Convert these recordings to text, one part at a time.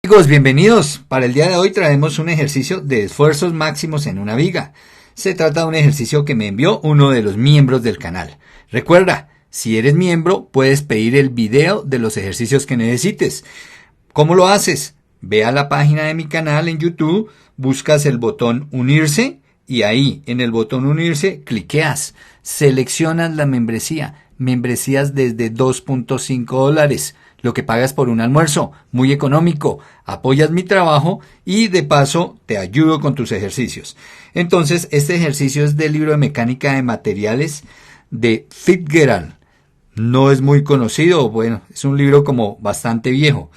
Amigos, bienvenidos. Para el día de hoy traemos un ejercicio de esfuerzos máximos en una viga. Se trata de un ejercicio que me envió uno de los miembros del canal. Recuerda, si eres miembro, puedes pedir el video de los ejercicios que necesites. ¿Cómo lo haces? Ve a la página de mi canal en YouTube, buscas el botón unirse y ahí en el botón unirse cliqueas, seleccionas la membresía, membresías desde $2.5. Lo que pagas por un almuerzo, muy económico, apoyas mi trabajo y de paso te ayudo con tus ejercicios. Entonces, este ejercicio es del libro de mecánica de materiales de Fitzgerald. No es muy conocido, bueno, es un libro como bastante viejo.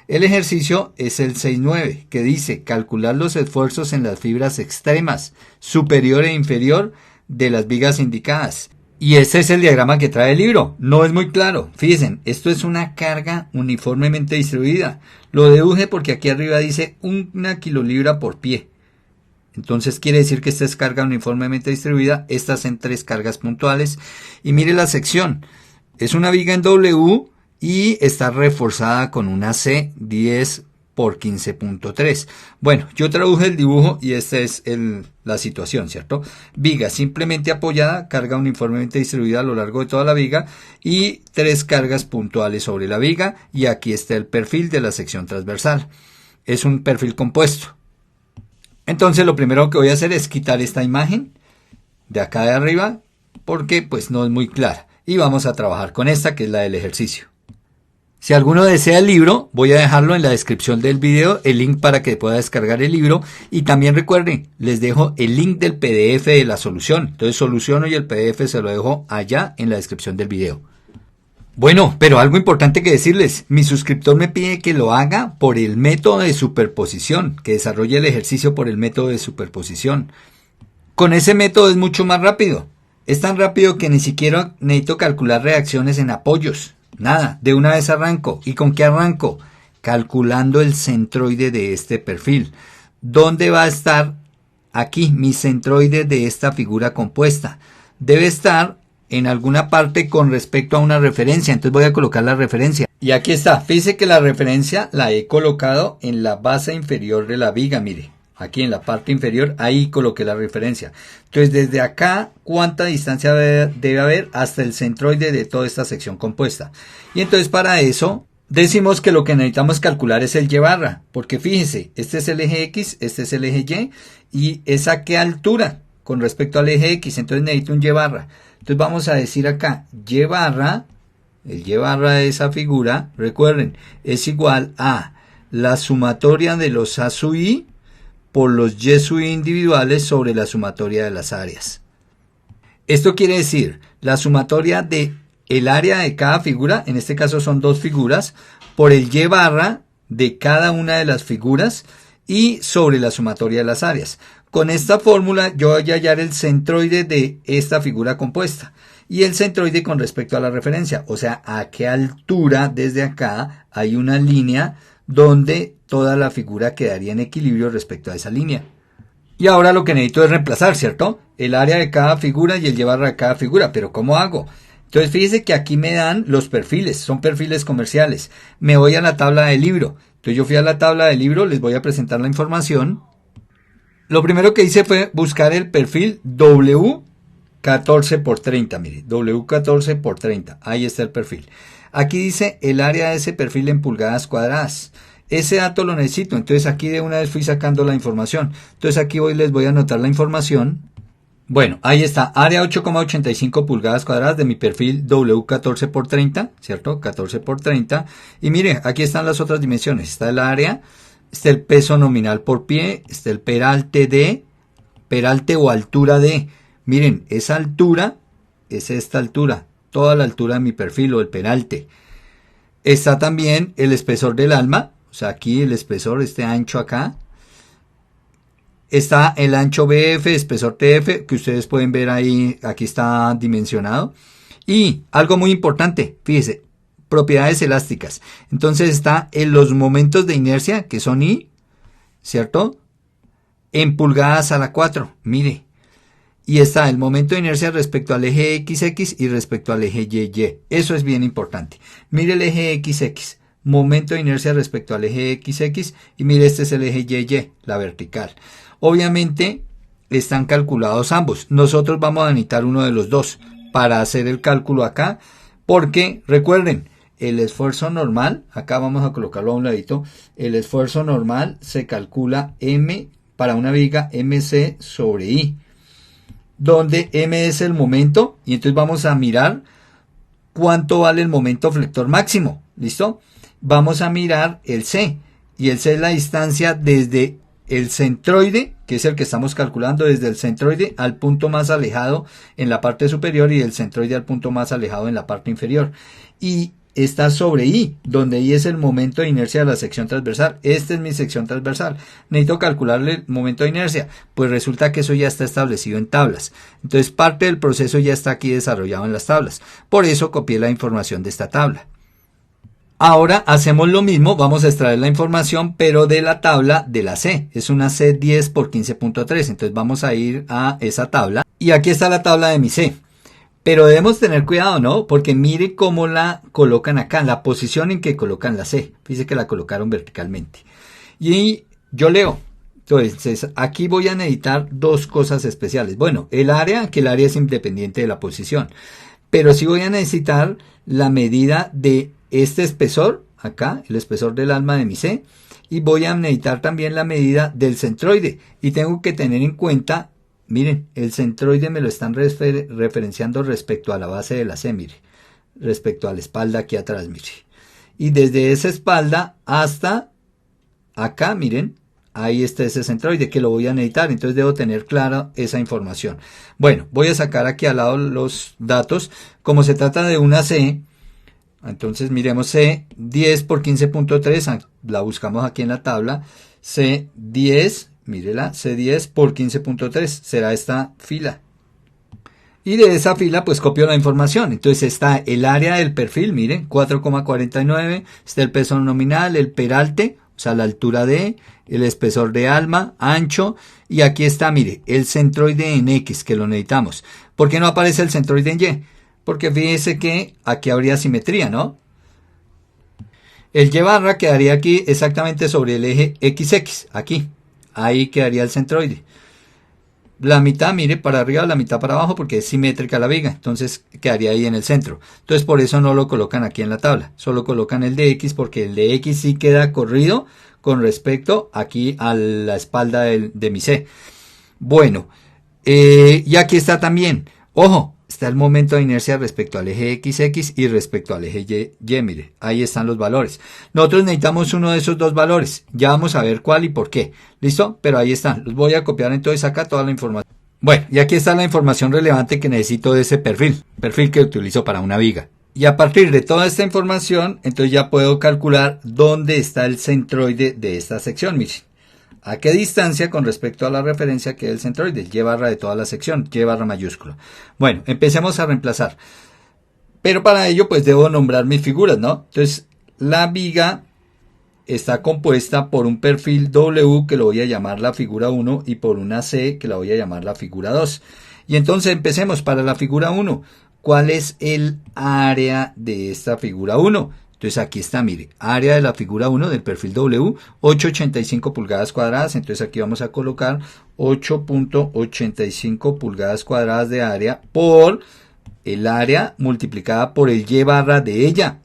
El ejercicio es el 6.9, que dice calcular los esfuerzos en las fibras extremas, superior e inferior de las vigas indicadas. Y ese es el diagrama que trae el libro. No es muy claro. Fíjense, esto es una carga uniformemente distribuida. Lo deduje porque aquí arriba dice 1 kilolibra por pie. Entonces quiere decir que esta es carga uniformemente distribuida. Estas en 3 cargas puntuales. Y mire la sección. Es una viga en W y está reforzada con una C 10 por 15.3. Bueno, yo traduje el dibujo y esta es la situación, ¿cierto? Viga simplemente apoyada, carga uniformemente distribuida a lo largo de toda la viga y 3 cargas puntuales sobre la viga, y aquí está el perfil de la sección transversal. Es un perfil compuesto. Entonces lo primero que voy a hacer es quitar esta imagen de acá de arriba porque pues no es muy clara y vamos a trabajar con esta que es la del ejercicio. Si alguno desea el libro, voy a dejarlo en la descripción del video, el link para que pueda descargar el libro. Y también recuerden, les dejo el link del PDF de la solución. Entonces soluciono y el PDF se lo dejo allá en la descripción del video. Bueno, pero algo importante que decirles, mi suscriptor me pide que lo haga por el método de superposición, que desarrolle el ejercicio por el método de superposición. Con ese método es mucho más rápido. Es tan rápido que ni siquiera necesito calcular reacciones en apoyos. Nada, de una vez arranco. ¿Y con qué arranco? Calculando el centroide de este perfil. ¿Dónde va a estar? Aquí, mi centroide de esta figura compuesta. Debe estar en alguna parte con respecto a una referencia. Entonces voy a colocar la referencia. Y aquí está. Fíjese que la referencia la he colocado en la base inferior de la viga. Mire, aquí en la parte inferior, ahí coloqué la referencia. Entonces desde acá, ¿cuánta distancia debe haber hasta el centroide de toda esta sección compuesta? Y entonces para eso decimos que lo que necesitamos calcular es el y barra, porque fíjense, este es el eje X, este es el eje Y, y es a qué altura con respecto al eje X, entonces necesito un y barra. Entonces vamos a decir acá, y barra, el y barra de esa figura, recuerden, es igual a la sumatoria de los A sub I por los y sub I individuales sobre la sumatoria de las áreas. Esto quiere decir la sumatoria de el área de cada figura, en este caso son 2 figuras, por el y barra de cada una de las figuras y sobre la sumatoria de las áreas. Con esta fórmula yo voy a hallar el centroide de esta figura compuesta y el centroide con respecto a la referencia, o sea, a qué altura desde acá hay una línea donde toda la figura quedaría en equilibrio respecto a esa línea. Y ahora lo que necesito es reemplazar, ¿cierto? El área de cada figura y el y barra de cada figura. ¿Pero cómo hago? Entonces fíjese que aquí me dan los perfiles, son perfiles comerciales. Me voy a la tabla del libro. Entonces yo fui a la tabla del libro, les voy a presentar la información. Lo primero que hice fue buscar el perfil W14 por 30, mire, W14 por 30, ahí está el perfil. Aquí dice el área de ese perfil en pulgadas cuadradas. Ese dato lo necesito, entonces aquí de una vez fui sacando la información. Entonces aquí les voy a anotar la información. Bueno, ahí está, área 8,85 pulgadas cuadradas de mi perfil W14 por 30, ¿cierto? 14 por 30. Y mire, aquí están las otras dimensiones. Está el área, está el peso nominal por pie, está el peralte D, peralte o altura D. Miren, esa altura es esta altura, toda la altura de mi perfil o el peralte. Está también el espesor del alma, o sea, aquí el espesor, este ancho acá. Está el ancho BF, espesor TF, que ustedes pueden ver ahí, aquí está dimensionado. Y algo muy importante, fíjese, propiedades elásticas. Entonces está en los momentos de inercia, que son I, ¿cierto? En pulgadas a la 4, mire. Y está el momento de inercia respecto al eje XX y respecto al eje YY. Eso es bien importante. Mire el eje XX. momento de inercia respecto al eje XX, y mire, este es el eje YY, la vertical. Obviamente están calculados ambos. Nosotros vamos a necesitar uno de los dos para hacer el cálculo acá, porque recuerden, el esfuerzo normal, acá vamos a colocarlo a un ladito, el esfuerzo normal se calcula M para una viga MC sobre I, donde M es el momento, y entonces vamos a mirar cuánto vale el momento flector máximo. ¿Listo? Vamos a mirar el C, y el C es la distancia desde el centroide, que es el que estamos calculando, desde el centroide al punto más alejado en la parte superior y del centroide al punto más alejado en la parte inferior. Y está sobre I, donde I es el momento de inercia de la sección transversal. Esta es mi sección transversal. Necesito calcularle el momento de inercia. Pues resulta que eso ya está establecido en tablas. Entonces parte del proceso ya está aquí desarrollado en las tablas. Por eso copié la información de esta tabla. Ahora hacemos lo mismo, vamos a extraer la información, pero de la tabla de la C. Es una C10 por 15.3. Entonces vamos a ir a esa tabla. Y aquí está la tabla de mi C. Pero debemos tener cuidado, ¿no? Porque mire cómo la colocan acá, la posición en que colocan la C. Fíjense que la colocaron verticalmente. Y yo leo. Entonces, aquí voy a necesitar dos cosas especiales. Bueno, el área, que el área es independiente de la posición. Pero sí voy a necesitar la medida de este espesor, acá, el espesor del alma de mi C. Y voy a necesitar también la medida del centroide. Y tengo que tener en cuenta... Miren, el centroide me lo están referenciando respecto a la base de la C, mire, respecto a la espalda aquí atrás, mire. Y desde esa espalda hasta acá, miren, ahí está ese centroide que lo voy a necesitar, entonces debo tener clara esa información. Bueno, voy a sacar aquí al lado los datos. Como se trata de una C, entonces miremos C 10 por 15.3, la buscamos aquí en la tabla, C 10, mírela, C10 por 15.3, será esta fila. Y de esa fila pues copio la información. Entonces está el área del perfil, miren, 4,49, está el peso nominal, el peralte, o sea la altura de, el espesor de alma, ancho, y aquí está, mire, el centroide en X, que lo necesitamos. ¿Por qué no aparece el centroide en Y? Porque fíjese que aquí habría simetría, ¿no? El Y barra quedaría aquí exactamente sobre el eje XX, aquí. Ahí quedaría el centroide. La mitad, mire, para arriba, la mitad para abajo, porque es simétrica la viga. Entonces quedaría ahí en el centro. Entonces por eso no lo colocan aquí en la tabla. Solo colocan el de X, porque el de X sí queda corrido con respecto aquí a la espalda de mi C. Bueno, y aquí está también. Ojo, está el momento de inercia respecto al eje XX y respecto al eje Y, mire, ahí están los valores. Nosotros necesitamos uno de esos dos valores, ya vamos a ver cuál y por qué, ¿listo? Pero ahí están, los voy a copiar entonces acá toda la información. Bueno, y aquí está la información relevante que necesito de ese perfil que utilizo para una viga. Y a partir de toda esta información, entonces ya puedo calcular dónde está el centroide de esta sección, miren. ¿A qué distancia con respecto a la referencia que es el centroide? El Y barra de toda la sección, Y barra mayúscula. Bueno, empecemos a reemplazar. Pero para ello pues debo nombrar mis figuras, ¿no? Entonces la viga está compuesta por un perfil W que lo voy a llamar la figura 1 y por una C que la voy a llamar la figura 2. Y entonces empecemos para la figura 1. ¿Cuál es el área de esta figura 1? Entonces aquí está, mire, área de la figura 1 del perfil W, 8.85 pulgadas cuadradas. Entonces aquí vamos a colocar 8.85 pulgadas cuadradas de área por el área multiplicada por el Y barra de ella.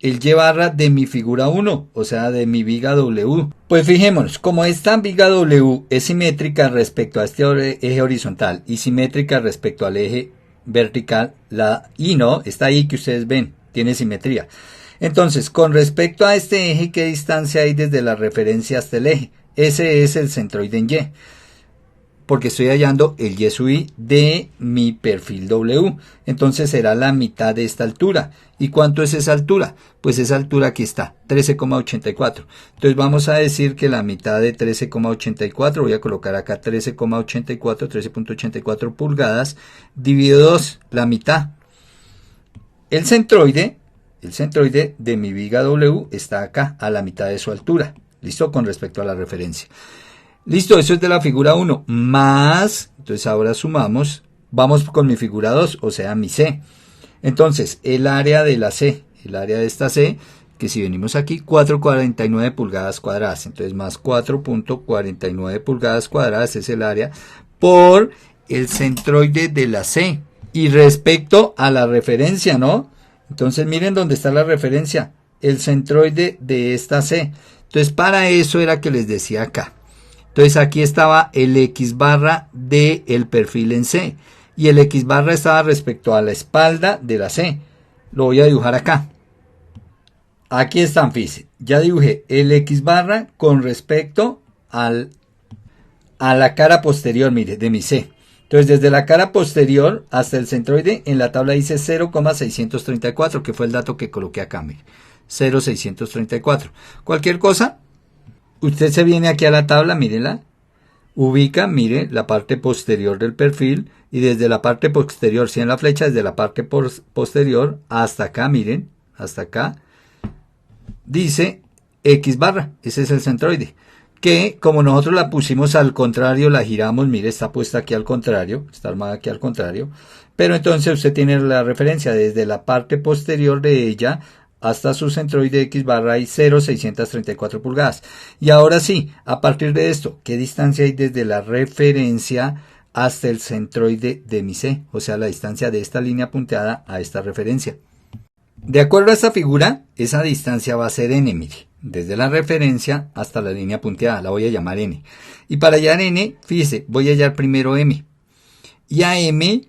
El Y barra de mi figura 1, o sea, de mi viga W. Pues fijémonos, como esta viga W es simétrica respecto a este eje horizontal y simétrica respecto al eje vertical, la I, ¿no? Esta I que ustedes ven, tiene simetría. Entonces, con respecto a este eje, ¿qué distancia hay desde la referencia hasta el eje? Ese es el centroide en Y, porque estoy hallando el Y sub I de mi perfil W. Entonces será la mitad de esta altura. ¿Y cuánto es esa altura? Pues esa altura aquí está, 13,84. Entonces vamos a decir que la mitad de 13,84, voy a colocar acá 13,84 pulgadas, dividido 2, la mitad. El centroide de mi viga W está acá, a la mitad de su altura. ¿Listo? Con respecto a la referencia. Listo, eso es de la figura 1. Más, entonces ahora sumamos, vamos con mi figura 2, o sea, mi C. Entonces, el área de la C, el área de esta C, que si venimos aquí, 4,49 pulgadas cuadradas. Entonces más 4,49 pulgadas cuadradas es el área por el centroide de la C. Y respecto a la referencia, ¿no? Entonces miren dónde está la referencia, el centroide de esta C. Entonces para eso era que les decía acá. Entonces aquí estaba el X barra del perfil en C. Y el X barra estaba respecto a la espalda de la C. Lo voy a dibujar acá. Aquí están, fíjense. Ya dibujé el X barra con respecto a la cara posterior, mire, de mi C. Entonces, desde la cara posterior hasta el centroide, en la tabla dice 0,634, que fue el dato que coloqué acá, mire. 0,634. Cualquier cosa, usted se viene aquí a la tabla, mírenla. Ubica, mire, la parte posterior del perfil y desde la parte posterior, si en la flecha, desde la parte posterior hasta acá, miren, hasta acá, dice X barra, ese es el centroide, que como nosotros la pusimos al contrario, la giramos, mire, está puesta aquí al contrario, está armada aquí al contrario, pero entonces usted tiene la referencia desde la parte posterior de ella hasta su centroide X barra hay 0,634 pulgadas. Y ahora sí, a partir de esto, ¿qué distancia hay desde la referencia hasta el centroide de mi C? O sea, la distancia de esta línea punteada a esta referencia. De acuerdo a esta figura, esa distancia va a ser n, mire. Desde la referencia hasta la línea punteada, la voy a llamar n. Y para hallar n, fíjese, voy a hallar primero m. Y a m,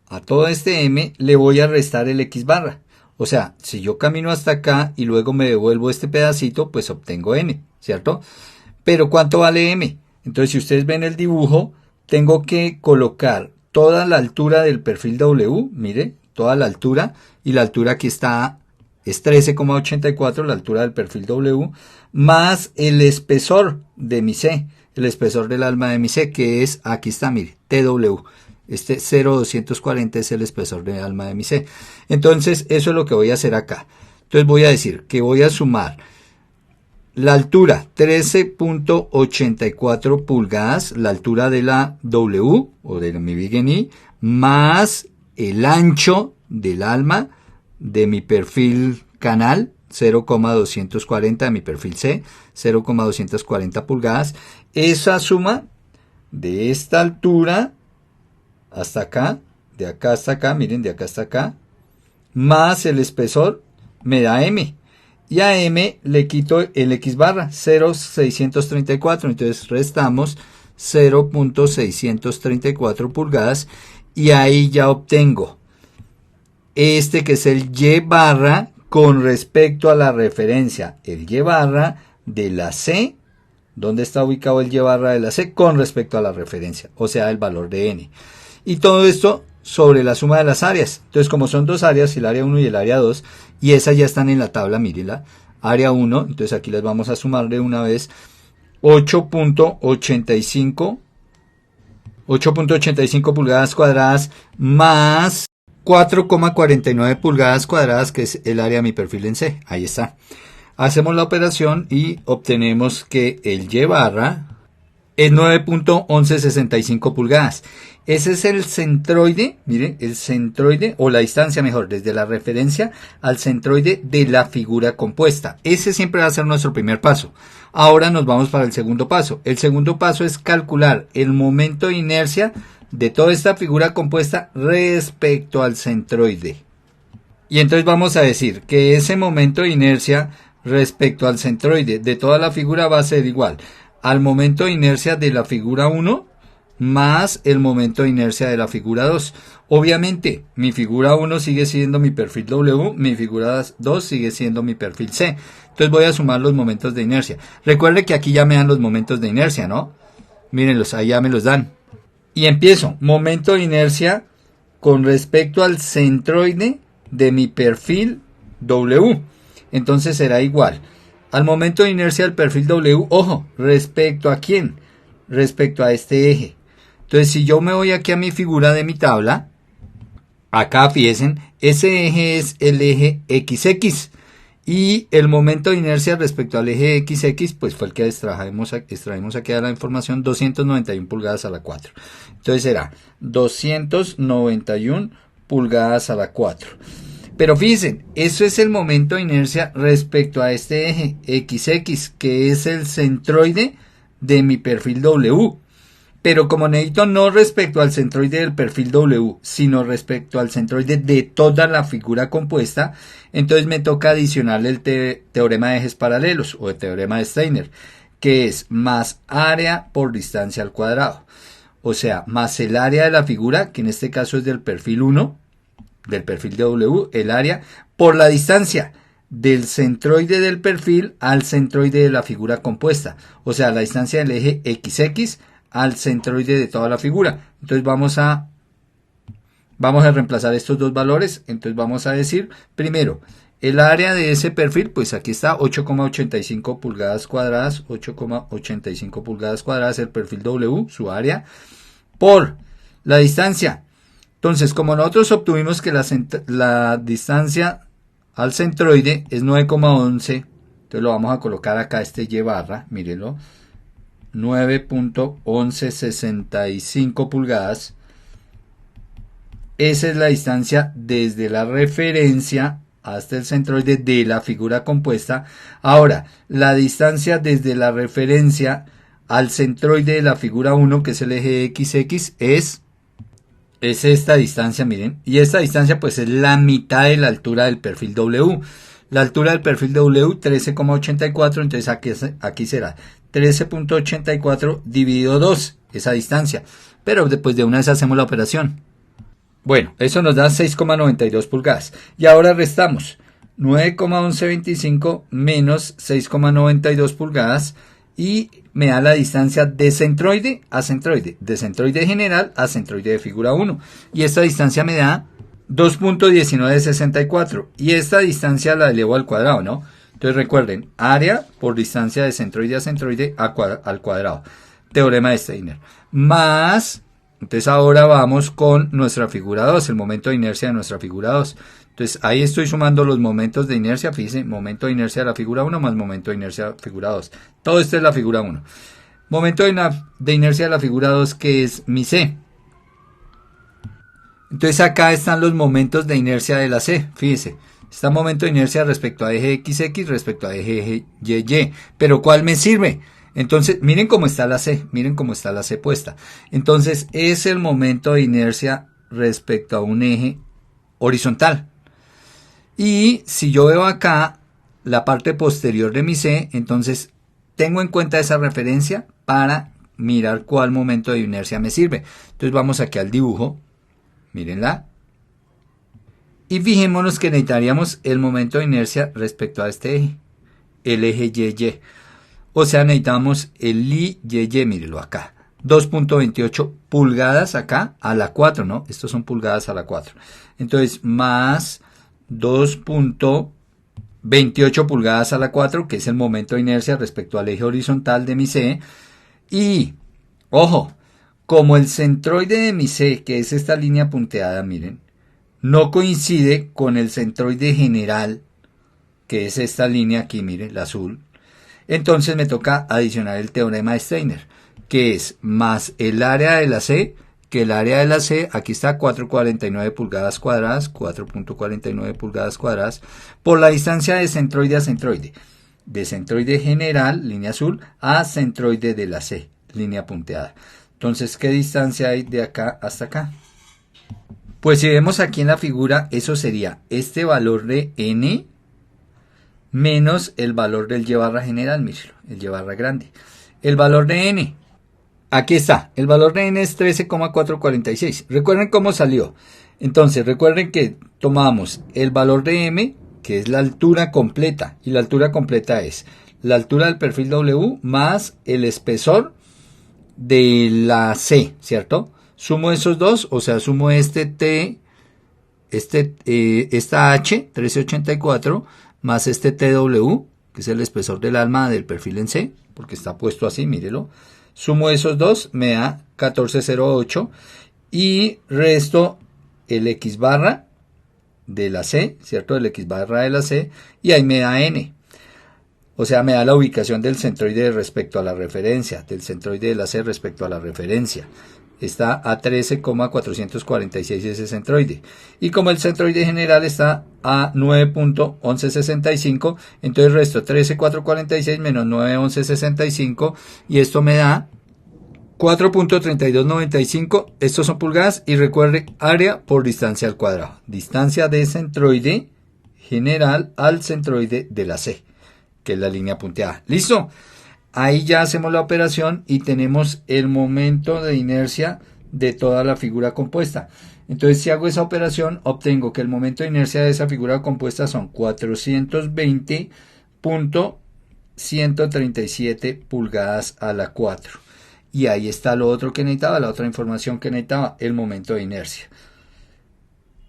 a todo este m, le voy a restar el X barra. O sea, si yo camino hasta acá y luego me devuelvo este pedacito, pues obtengo n, ¿cierto? Pero ¿cuánto vale m? Entonces, si ustedes ven el dibujo, tengo que colocar toda la altura del perfil W, mire, toda la altura, y la altura aquí está, es 13,84, la altura del perfil W, más el espesor de mi C, el espesor del alma de mi C, que es, aquí está, mire, TW. Este 0,240 es el espesor del alma de mi C. Entonces, eso es lo que voy a hacer acá. Entonces, voy a decir que voy a sumar la altura, 13,84 pulgadas, la altura de la W, o de mi Big N, más el ancho del alma de mi perfil canal, 0,240 de mi perfil C, 0,240 pulgadas. Esa suma de esta altura hasta acá, de acá hasta acá, miren, de acá hasta acá, más el espesor, me da m. Y a m le quito el X barra, 0,634, entonces restamos 0,634 pulgadas, y ahí ya obtengo este que es el Y barra con respecto a la referencia, el Y barra de la C. ¿Dónde está ubicado el Y barra de la C? Con respecto a la referencia, o sea, el valor de n. Y todo esto sobre la suma de las áreas. Entonces, como son dos áreas, el área 1 y el área 2, y esas ya están en la tabla, mírenla. Área 1, entonces aquí las vamos a sumar de una vez. 8,85 pulgadas cuadradas más 4,49 pulgadas cuadradas, que es el área de mi perfil en C. Ahí está. Hacemos la operación y obtenemos que el Y barra es 9,1165 pulgadas. Ese es el centroide, miren, el centroide, o la distancia mejor, desde la referencia al centroide de la figura compuesta. Ese siempre va a ser nuestro primer paso. Ahora nos vamos para el segundo paso. El segundo paso es calcular el momento de inercia de toda esta figura compuesta respecto al centroide. Y entonces vamos a decir que ese momento de inercia respecto al centroide de toda la figura va a ser igual al momento de inercia de la figura 1 más el momento de inercia de la figura 2. Obviamente, mi figura 1 sigue siendo mi perfil W, mi figura 2 sigue siendo mi perfil C. Entonces voy a sumar los momentos de inercia. Recuerde que aquí ya me dan los momentos de inercia, ¿no? Mírenlos, ahí ya me los dan. Y empiezo, momento de inercia con respecto al centroide de mi perfil W. Entonces será igual al momento de inercia del perfil W, ojo, ¿respecto a quién? Respecto a este eje. Entonces, si yo me voy aquí a mi figura de mi tabla, acá fíjense, ese eje es el eje XX. Y el momento de inercia respecto al eje XX, pues fue el que extraímos aquí a la información, 291 pulgadas a la 4. Entonces será 291 pulgadas a la 4. Pero fíjense, eso es el momento de inercia respecto a este eje XX, que es el centroide de mi perfil W. Pero como necesito no respecto al centroide del perfil W, sino respecto al centroide de toda la figura compuesta, entonces me toca adicionarle el teorema de ejes paralelos o el teorema de Steiner, que es más área por distancia al cuadrado. O sea, más el área de la figura, que en este caso es del perfil 1, del perfil de W, el área, por la distancia del centroide del perfil al centroide de la figura compuesta. O sea, la distancia del eje XX al centroide de toda la figura. Entonces vamos a reemplazar estos dos valores. Entonces vamos a decir, primero, el área de ese perfil, pues aquí está 8,85 pulgadas cuadradas, 8,85 pulgadas cuadradas, el perfil W, su área, por la distancia. Entonces, como nosotros obtuvimos que la distancia al centroide es 9,11, entonces lo vamos a colocar acá, este Y barra, mírenlo, 9.1165 pulgadas. Esa es la distancia desde la referencia hasta el centroide de la figura compuesta. Ahora, la distancia desde la referencia al centroide de la figura 1, que es el eje XX, es esta distancia, miren. Y esta distancia pues es la mitad de la altura del perfil W. La altura del perfil W, 13,84, entonces aquí será 13.84 dividido 2, esa distancia. Pero después de una vez hacemos la operación. Bueno, eso nos da 6,92 pulgadas. Y ahora restamos 9,1125 menos 6,92 pulgadas y me da la distancia de centroide a centroide, de centroide general a centroide de figura 1. Y esta distancia me da 2.1964 y esta distancia la elevo al cuadrado, ¿no? Entonces recuerden, área por distancia de centroide a centroide al cuadrado. Teorema de Steiner. Más, entonces ahora vamos con nuestra figura 2, el momento de inercia de nuestra figura 2. Entonces ahí estoy sumando los momentos de inercia, fíjense, momento de inercia de la figura 1 más momento de inercia de la figura 2. Todo esto es la figura 1. Momento de inercia de la figura 2, que es mi C. Entonces acá están los momentos de inercia de la C, fíjense. Está momento de inercia respecto a eje XX, respecto a eje YY. Pero ¿cuál me sirve? Entonces, miren cómo está la C, miren cómo está la C puesta. Entonces, es el momento de inercia respecto a un eje horizontal. Y si yo veo acá la parte posterior de mi C, entonces tengo en cuenta esa referencia para mirar cuál momento de inercia me sirve. Entonces vamos aquí al dibujo, mírenla. Y fijémonos que necesitaríamos el momento de inercia respecto a este eje, el eje YY. O sea, necesitamos el YY, mírenlo acá. 2.28 pulgadas acá a la 4, ¿no? Estos son pulgadas a la 4. Entonces, más 2.28 pulgadas a la 4, que es el momento de inercia respecto al eje horizontal de mi C. Y, ojo, como el centroide de mi C, que es esta línea punteada, miren, no coincide con el centroide general, que es esta línea aquí, miren, la azul. Entonces me toca adicionar el teorema de Steiner, que es más el área de la C, que el área de la C, aquí está 4,49 pulgadas cuadradas, 4.49 pulgadas cuadradas, por la distancia de centroide a centroide. De centroide general, línea azul, a centroide de la C, línea punteada. Entonces, ¿qué distancia hay de acá hasta acá? Pues si vemos aquí en la figura, eso sería este valor de N menos el valor del Y barra general, mírenlo, el Y barra grande. El valor de N, aquí está, el valor de N es 13,446. Recuerden cómo salió. Entonces, recuerden que tomamos el valor de M, que es la altura completa, y la altura completa es la altura del perfil W más el espesor de la C, ¿cierto? Sumo esos dos, o sea, sumo esta H, 1384, más este TW, que es el espesor del alma del perfil en C, porque está puesto así, mírelo. Sumo esos dos, me da 1408, y resto el X barra de la C, ¿cierto? El X barra de la C, y ahí me da N. O sea, me da la ubicación del centroide respecto a la referencia, del centroide de la C respecto a la referencia. está a 13,446 ese centroide. Y como el centroide general está a 9.1165, entonces resto 13,446 menos 9.1165 y esto me da 4.3295. Estos son pulgadas y recuerde área por distancia al cuadrado. Distancia de centroide general al centroide de la C, que es la línea punteada. ¿Listo? Ahí ya hacemos la operación y tenemos el momento de inercia de toda la figura compuesta. Entonces, si hago esa operación, obtengo que el momento de inercia de esa figura compuesta son 420.137 pulgadas a la 4. Y ahí está lo otro que necesitaba, la otra información que necesitaba, el momento de inercia.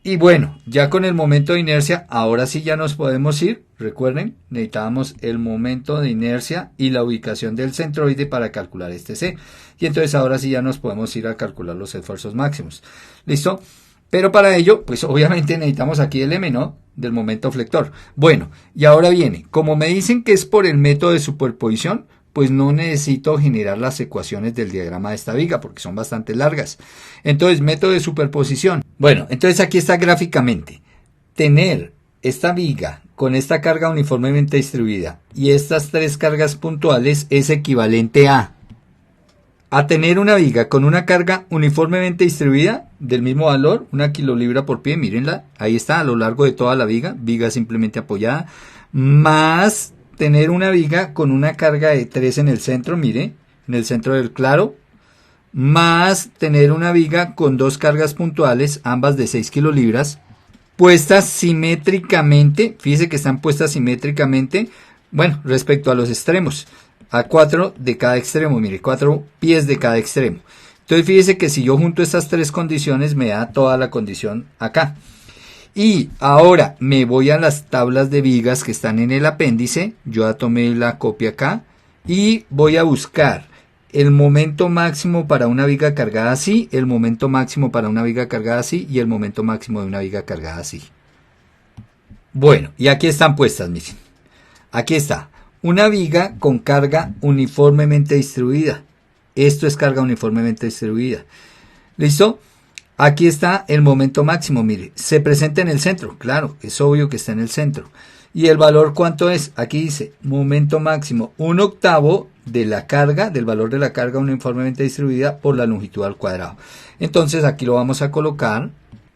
Y bueno, ya con el momento de inercia, ahora sí ya nos podemos ir. Recuerden, necesitábamos el momento de inercia y la ubicación del centroide para calcular este C. Y entonces ahora sí ya nos podemos ir a calcular los esfuerzos máximos. ¿Listo? Pero para ello, pues obviamente necesitamos aquí el M, ¿no? Del momento flector. Bueno, y ahora viene, como me dicen que es por el método de superposición, pues no necesito generar las ecuaciones del diagrama de esta viga porque son bastante largas. Entonces, método de superposición. Bueno, entonces aquí está gráficamente. Tener esta viga con esta carga uniformemente distribuida y estas tres cargas puntuales es equivalente a tener una viga con una carga uniformemente distribuida del mismo valor, 1 kilolibra por pie, mírenla, ahí está a lo largo de toda la viga simplemente apoyada, más tener una viga con una carga de 3 en el centro, mire, en el centro del claro, más tener una viga con dos cargas puntuales, ambas de 6 kilolibras, puestas simétricamente, fíjese que están puestas simétricamente, bueno, respecto a los extremos, a 4 de cada extremo, mire, 4 pies de cada extremo. Entonces fíjese que si yo junto estas tres condiciones me da toda la condición acá. Y ahora me voy a las tablas de vigas que están en el apéndice, yo ya tomé la copia acá, y voy a buscar el momento máximo para una viga cargada así, el momento máximo para una viga cargada así, y el momento máximo de una viga cargada así. Bueno, y aquí están puestas, miren. Aquí está, una viga con carga uniformemente distribuida. Esto es carga uniformemente distribuida. ¿Listo? Aquí está el momento máximo, mire, se presenta en el centro, claro, es obvio que está en el centro. ¿Y el valor cuánto es? Aquí dice, momento máximo, 1/8 de la carga, del valor de la carga uniformemente distribuida por la longitud al cuadrado. Entonces aquí lo vamos a colocar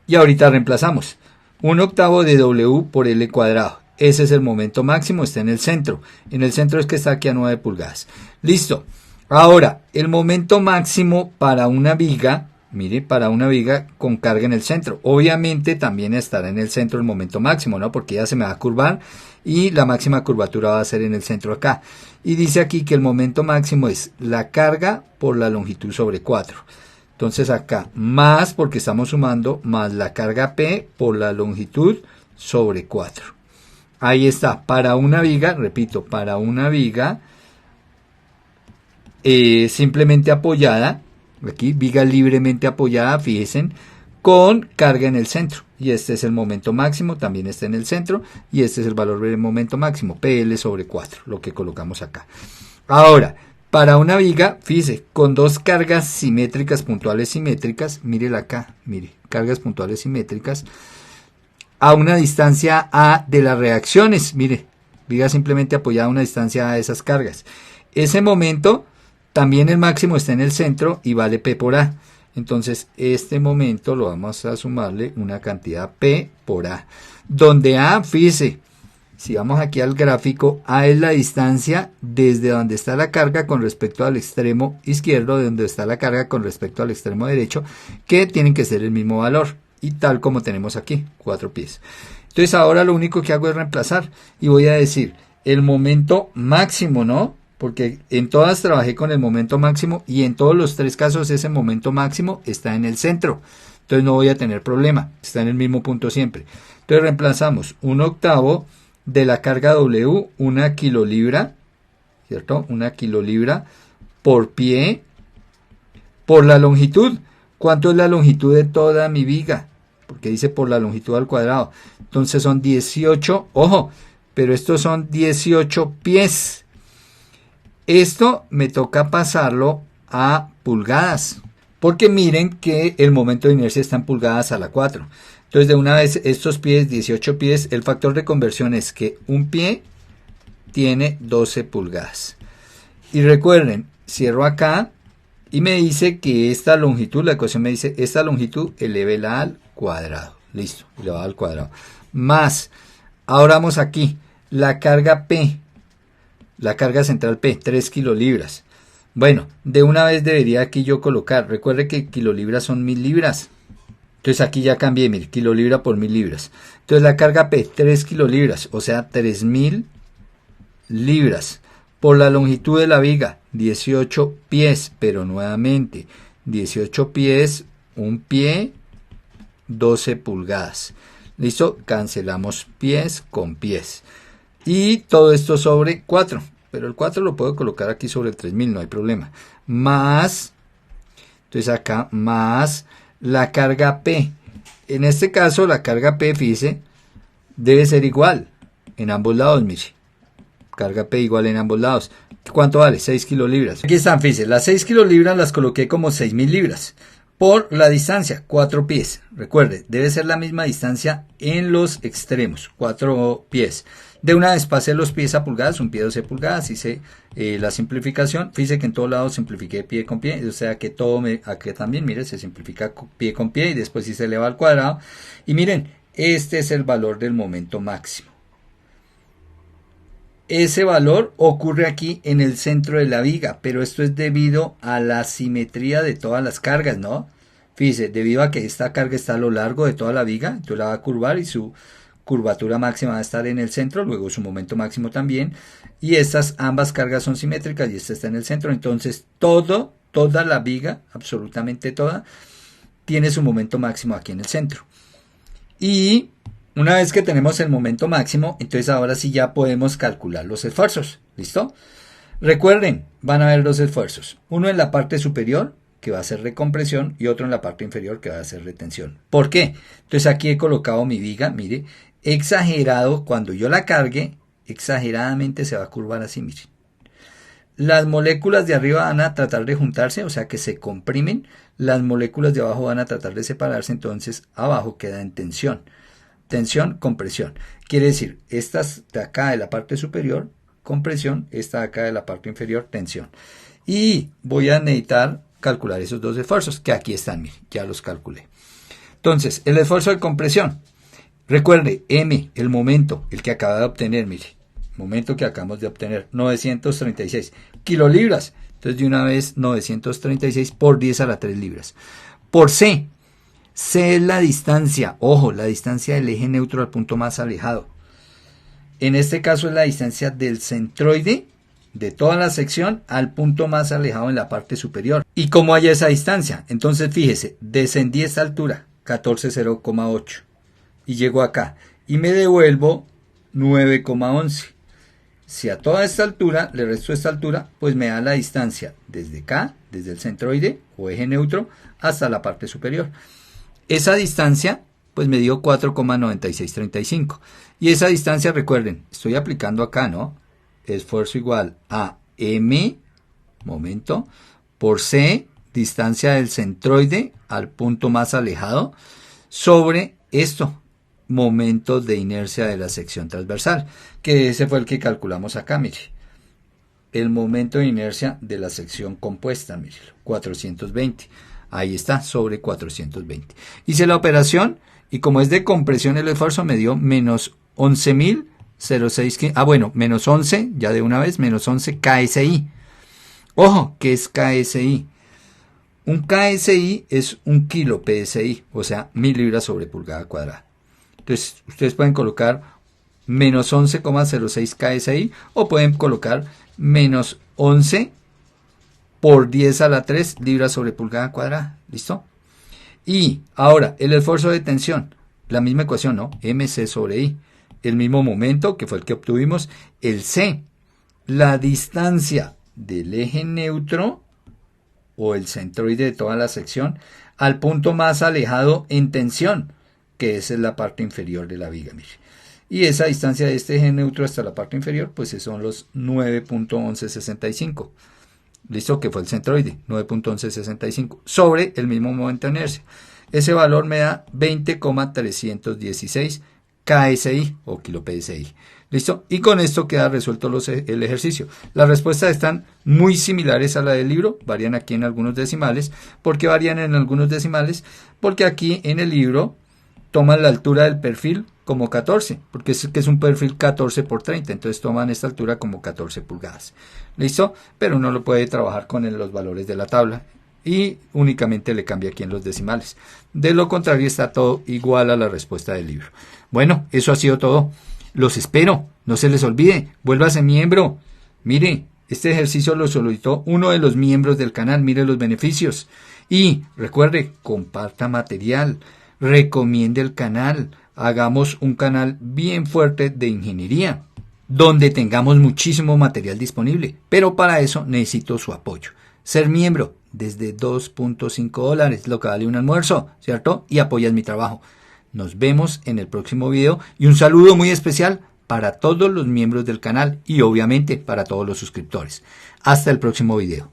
y ahorita reemplazamos. 1/8 de W por L cuadrado. Ese es el momento máximo, está en el centro. En el centro es que está aquí a 9 pulgadas. Listo. Ahora, el momento máximo para una viga, mire, para una viga con carga en el centro. Obviamente también estará en el centro el momento máximo, ¿no? Porque ya se me va a curvar y la máxima curvatura va a ser en el centro acá. Y dice aquí que el momento máximo es la carga por la longitud sobre 4. Entonces acá, más porque estamos sumando, más la carga P por la longitud sobre 4. Ahí está, para una viga, repito, para una viga simplemente apoyada, aquí viga libremente apoyada, fíjense, con carga en el centro. Y este es el momento máximo, también está en el centro, y este es el valor del momento máximo, PL sobre 4, lo que colocamos acá. Ahora, para una viga, fíjese, con dos cargas simétricas, puntuales simétricas, mírela acá, mire, cargas puntuales simétricas, a una distancia A de las reacciones, mire, viga simplemente apoyada a una distancia A de esas cargas. Ese momento, también el máximo está en el centro y vale P por A. Entonces, este momento lo vamos a sumarle una cantidad P por A. Donde A, fíjese, si vamos aquí al gráfico, A es la distancia desde donde está la carga con respecto al extremo izquierdo, de donde está la carga con respecto al extremo derecho, que tienen que ser el mismo valor. Y tal como tenemos aquí, 4 pies. Entonces ahora lo único que hago es reemplazar y voy a decir el momento máximo, ¿no? Porque en todas trabajé con el momento máximo y en todos los tres casos ese momento máximo está en el centro. Entonces no voy a tener problema, está en el mismo punto siempre. Entonces reemplazamos 1/8 de la carga W, 1 kilolibra, ¿cierto? 1 kilolibra por pie por la longitud. ¿Cuánto es la longitud de toda mi viga? Porque dice por la longitud al cuadrado. Entonces son 18, ojo, pero estos son 18 pies. Esto me toca pasarlo a pulgadas. Porque miren que el momento de inercia está en pulgadas a la 4. Entonces de una vez estos pies, 18 pies, el factor de conversión es que un pie tiene 12 pulgadas. Y recuerden, cierro acá y me dice que esta longitud, la ecuación me dice, esta longitud elévela al cuadrado. Listo, elevado al cuadrado. Más, ahora vamos aquí, la carga P, la carga central P, 3 kilolibras. Bueno, de una vez debería aquí yo colocar, recuerde que kilolibras son 1000 libras. Entonces aquí ya cambié, mire, kilolibra por 1000 libras. Entonces la carga P, 3 kilolibras, o sea, 3000 libras. Por la longitud de la viga, 18 pies, pero nuevamente, 18 pies, un pie, 12 pulgadas. ¿Listo? Cancelamos pies con pies. Y todo esto sobre 4. Pero el 4 lo puedo colocar aquí sobre el 3000, no hay problema. Más, entonces acá, más la carga P. En este caso, la carga P, fíjese, debe ser igual en ambos lados, mire. Carga P igual en ambos lados. ¿Cuánto vale? 6 kilolibras. Aquí están, fíjense, las 6 kilolibras las coloqué como 6000 libras. Por la distancia, 4 pies. Recuerde, debe ser la misma distancia en los extremos, 4 pies. De una vez pasé los pies a pulgadas, un pie 12 pulgadas, hice la simplificación. Fíjese que en todos lados simplifiqué pie con pie, o sea que todo aquí también, mire, se simplifica pie con pie y después sí se eleva al cuadrado. Y miren, este es el valor del momento máximo. Ese valor ocurre aquí en el centro de la viga, pero esto es debido a la simetría de todas las cargas, ¿no? Fíjese, debido a que esta carga está a lo largo de toda la viga, entonces la va a curvar y su curvatura máxima va a estar en el centro, luego su momento máximo también, y ambas cargas son simétricas y esta está en el centro, entonces toda la viga, absolutamente toda, tiene su momento máximo aquí en el centro. Y una vez que tenemos el momento máximo, entonces ahora sí ya podemos calcular los esfuerzos. ¿Listo? Recuerden, van a haber dos esfuerzos. Uno en la parte superior, que va a ser recompresión, y otro en la parte inferior, que va a ser retención. ¿Por qué? Entonces aquí he colocado mi viga, mire, exagerado, cuando yo la cargue, exageradamente se va a curvar así, mire. Las moléculas de arriba van a tratar de juntarse, o sea que se comprimen. Las moléculas de abajo van a tratar de separarse, entonces abajo queda en tensión. Tensión, compresión. Quiere decir, estas de acá de la parte superior, compresión, esta de acá de la parte inferior, tensión. Y voy a necesitar calcular esos dos esfuerzos, que aquí están, miren, ya los calculé. Entonces, el esfuerzo de compresión. Recuerde, M, el momento, el que acaba de obtener, mire, momento que acabamos de obtener, 936 kilolibras. Entonces, de una vez, 936 por 10 a la 3 libras. Por C. C es la distancia, ojo, la distancia del eje neutro al punto más alejado. En este caso es la distancia del centroide de toda la sección al punto más alejado en la parte superior. ¿Y cómo halla esa distancia? Entonces fíjese, descendí esta altura, 14,0,8, y llego acá, y me devuelvo 9,11. Si a toda esta altura le resto esta altura, pues me da la distancia desde acá, desde el centroide o eje neutro, hasta la parte superior. Esa distancia, pues me dio 4,9635. Y esa distancia, recuerden, estoy aplicando acá, ¿no? Esfuerzo igual a M, momento, por C, distancia del centroide al punto más alejado, sobre esto, momento de inercia de la sección transversal, que ese fue el que calculamos acá, mire. El momento de inercia de la sección compuesta, mire, 420. Ahí está, sobre 420. Hice la operación y como es de compresión el esfuerzo me dio menos 11.006. Bueno, menos 11, ya de una vez, menos 11 KSI. Ojo, ¿qué es KSI? Un KSI es un kilo PSI, o sea, 1000 libras sobre pulgada cuadrada. Entonces, ustedes pueden colocar menos 11,06 KSI o pueden colocar menos 11 por 10 a la 3 libras sobre pulgada cuadrada. ¿Listo? Y ahora, el esfuerzo de tensión. La misma ecuación, ¿no? MC sobre I. El mismo momento que fue el que obtuvimos. El C. La distancia del eje neutro o el centroide de toda la sección al punto más alejado en tensión, que esa es la parte inferior de la viga. Mire. Y esa distancia de este eje neutro hasta la parte inferior, pues son los 9.1165. listo, que fue el centroide, 9.1165, sobre el mismo momento de inercia. Ese valor me da 20,316 KSI o kilo PSI. ¿Listo? Y con esto queda resuelto el ejercicio. Las respuestas están muy similares a la del libro, varían aquí en algunos decimales. ¿Por qué varían en algunos decimales? Porque aquí en el libro toman la altura del perfil como 14, porque es un perfil 14 por 30, entonces toman esta altura como 14 pulgadas. ¿Listo? Pero uno lo puede trabajar con los valores de la tabla y únicamente le cambia aquí en los decimales. De lo contrario está todo igual a la respuesta del libro. Bueno, eso ha sido todo. Los espero, no se les olvide, vuélvase miembro. Mire, este ejercicio lo solicitó uno de los miembros del canal, mire los beneficios. Y recuerde, comparta material, recomiende el canal, hagamos un canal bien fuerte de ingeniería, donde tengamos muchísimo material disponible. Pero para eso necesito su apoyo. Ser miembro desde $2.5, lo que vale un almuerzo, ¿cierto? Y apoyas mi trabajo. Nos vemos en el próximo video y un saludo muy especial para todos los miembros del canal y obviamente para todos los suscriptores. Hasta el próximo video.